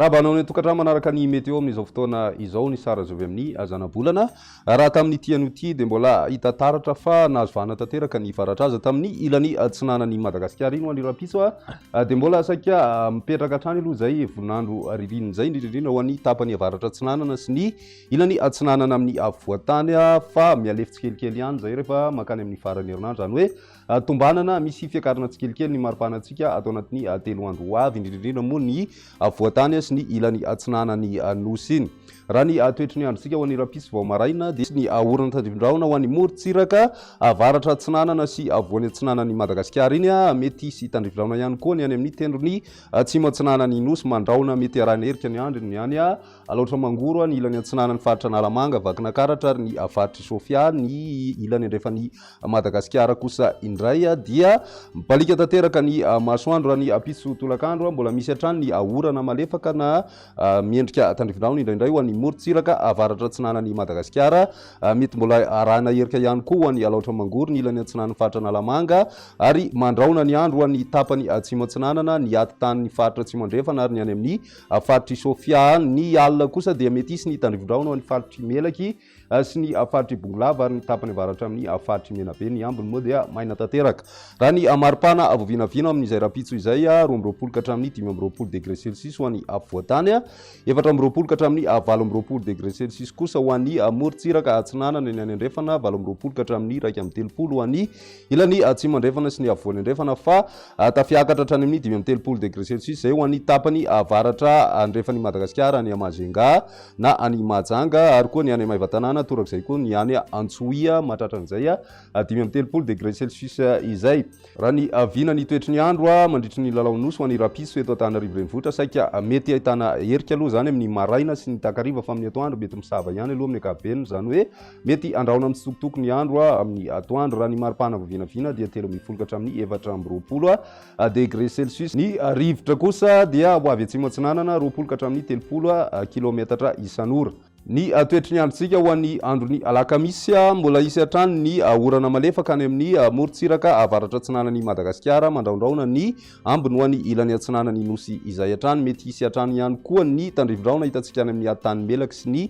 raha banao ny tokantrano manaraka ny meteo amin'izao fotoana izao ny sara azo avy amin'ny azana-bolana raha tamin'ny tian'ity dia mbola hita taratra fa nahazo vahana tanteraka ny varatra aza tamin'ny ilany atsinanan'ny Madagasikara iny ho an'ny rapitso dia mbola saika mipetraka hatrany aloha zay voninandro ririnina zay indrindrindrindra ho an'ny tapany avaratra atsinanana sy ny ilany atsinanana amin'ny afovoantany fa mialefa tsikelikely ihany zay rehefa makany amin'ny farany herinandro zany hoe tombanana misy fiakarana tsikelikely ny maripanantsika atao anatin'ny 3 andro ho avy indrindrindrindra moa ny afovoantany sy ny ilany atsinanany nosy iny raha ny toetry ny androntsika ho an'ny rapitso vao maraina dia ny orana tandrivondraona ho an'ny morontsiraka avaratra atsinanana sy avoany atsinanan'ny Madagasikara iny mety sy tandrivondraona ihany koa ny any amin'ny tendrony atsimo atsinanany nosy mandraona mety arahana herika ny andro ny any aloatra mangoro ny ilany atsinanany faritra Nalamanga vakinakaratra ary ny faritra Sofia ny ilany andrefan'ny Madagasikara kosa indray dia mipalika tanteraka ny masoandro raha ny apitso tolakandro mbola misy hatrany ny orana malefaka na miendrika tandrivondraona indraindray ho an'ny morontsiraka avaratra atsinanan'ny Madagasikara mety mbola arahana herika ihany koa ho an'ny aloatra mangoro ny ilany atsinanany faritra Nalamanga ary mandraona ny andro ho an'ny tapany atsimo atsinanana ny atitan'ny faritra atsimo andrefana ary ny any amin'ny faritra Sofia ny alina kosa dia mety isy ny tandrivondraona ho an'ny faritra Melaky sy ny faritra Bongolava ary ny tapany avaratra amin'ny faritra Menabe ny ambiny moa dia maina tanteraka raha ny maripana avovinavina amin'izay rapitso izay 12 ka hatramin'ny 15 degré celsius ho an'ny afovoantany 14 ka hatramin'ny 20 degré celsius kosa ho an'ny morontsiraka atsinanana ny any andrefana 18 ka hatramin'ny 130 ho an'ny ilany atsimo andrefana sy ny afovoany andrefana fa tafiakatra hatrany amin'ny 30 degré celsius zay ho an'ny tapany avaratra andrefan'ny Madagasikara any Mazenga na any Mahajanga ary koa ny any Maivatanana torak'izay koa ny any Antsohia matratran'izay 30 degré celsius izay raha ny avina ny toetry ny andro mandritry ny lalao nosy ho an'ny rapitso eto Antananarivo renivohitra saika mety ahitana herika aloha zany amin'ny maraina sy ny takariva fa amin'ny atoandro mety misava ihany aloha amin'ny ankapobeny zany hoe mety andraona mitsitokotoko ny andro amin'ny atoandro raha ny maripana vovinavina dia 13 ka hatramin'ny 20 degré celsius ny rivotra kosa dia ho avy atsimo atsinanana 20 ka hatramin'ny 30 kilometatra isan'ora ny toetry ny androntsika ho an'ny androny alakamisy mbola isy hatrany ny orana malefaka any amin'ny morontsiraka avaratra atsinanan'ny Madagasikara mandraondraona ny ambiny ho an'ny ilany atsinanany nosy izay hatrany mety isy hatrany ihany koa ny tandrivondraona hitantsika any amin'ny tany Melaky sy ny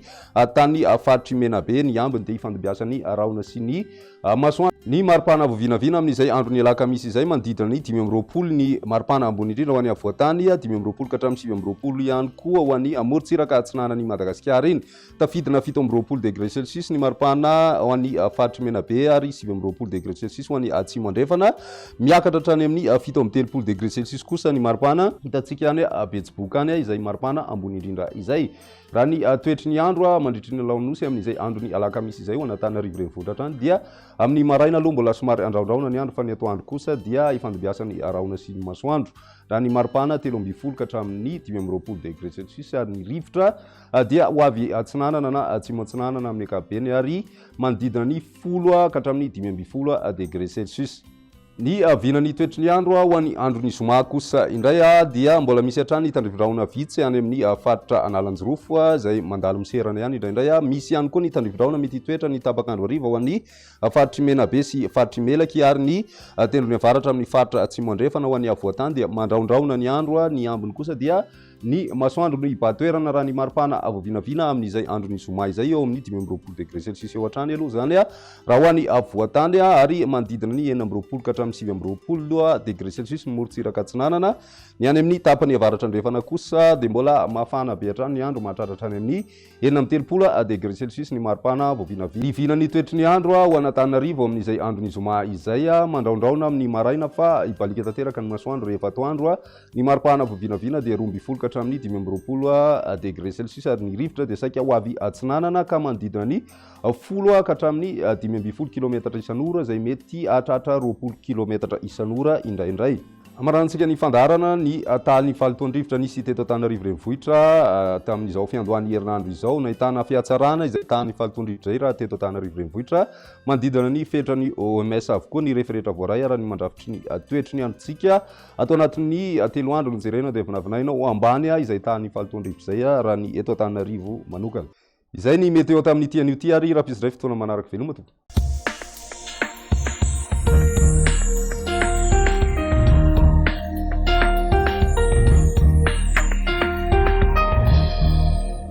tany faritra Menabe ny ambiny dia ifandebiasan'ny rahona sy ny masoandro ny maripana vovinavina amin'izay androny alakamisy izay manodidina ny 10 ny maripana ambony indrindra ho an'ny afovoantany 10 ka hatramin'ny 20 ihany koa ho an'ny morontsiraka atsinanan'ny Madagasikara iny tafidina 17 degré celsius ny maripana ho an'ny faritra Menabe ary 17 degré celsius ho an'ny atsimo andrefana miakatra hatrany amin'ny 17 degré celsius kosa ny maripana hitantsika any Betsiboka any izay maripana ambony indrindra izay raha ny toetry ny andro mandritry ny laonosy amin'izay androny alakamisy izay ho an'Antananarivo renivohitra hatrany dia amin'ny maraina aloha mbola somary andraondraona ny andro fa ny atoandro kosa dia ifandebiasan'ny rahona sy ny masoandro raha ny maripana 13 ka hatramin'ny 15 degré celsius ary ny rivotra dia ho avy atsinanana na atsimo atsinanana amin'ny ankapobeny ary manodidina ny 10 ka hatramin'ny 12 degré celsius ny avinany toetry ny andro ho an'ny androny zoma kosa indray dia mbola misy hatrany tandrivondraona vitsy any amin'ny faritra Analanjirofo zay mandalo miserana ihany indraindray misy ihany koa ny tandrivondraona mety hitoetra ny tapakandro hariva ho an'ny faritra Menabe sy faritra Melaky ary ny tendrony avaratra amin'ny faritra atsimo andrefana ho an'ny afovoantany dia mandraondraona ny andro ny ambiny kosa dia ny masoandro ny batoerana raha ny maripana avovinavina amin'izay androny zoma izay eo amin'ny 15 degré celsius eo hatrany aloha zany raha ho an'ny afovoantany ary manodidina ny 19 ka hatramin'ny 20 degré celsius ny morontsiraka atsinanana ny any amin'ny tapany avaratra andrefana kosa dia mbola mafana be hatrany ny andro mahatratra any amin'ny 30 degré celsius ny maripana vovinavina livina ny toetry ny andro ho an'Antananarivo amin'izay androny zoma izay mandraondraona amin'ny maraina fa ibalika tanteraka ny masoandro rehefa atoandro ny maripana vovinavina dia 12 ka hatramin'ny 15 degré celsius ary ny rivotra dia saika ho avy atsinanana ka manodidina ny 10 ka hatramin'ny 12 kilometatra isan'ora zay mety hahatratra 20 kilometatra isan'ora indraindray amarantsika ny fandarana ny tany falitondrivotra nisy teto Antananarivo renivohitra tamin'izao fiandohan'ny herinandro izao nahitana fiatsarana izay tany falitondrivotra zay raha teto Antananarivo renivohitra manodidina ny fetrany OMS avokoa ny rehefa voaray raha ny mandrafitry ny toetry ny androntsika atao anatin'ny 3 andro ny jerena dia vinavinaina ho ambany izay tany falitondrivotra zay raha ny eto Antananarivo manokana izay ny meteo tamin'ny tian'io ty ary rapitso iray fotoana manaraka veloma tompoko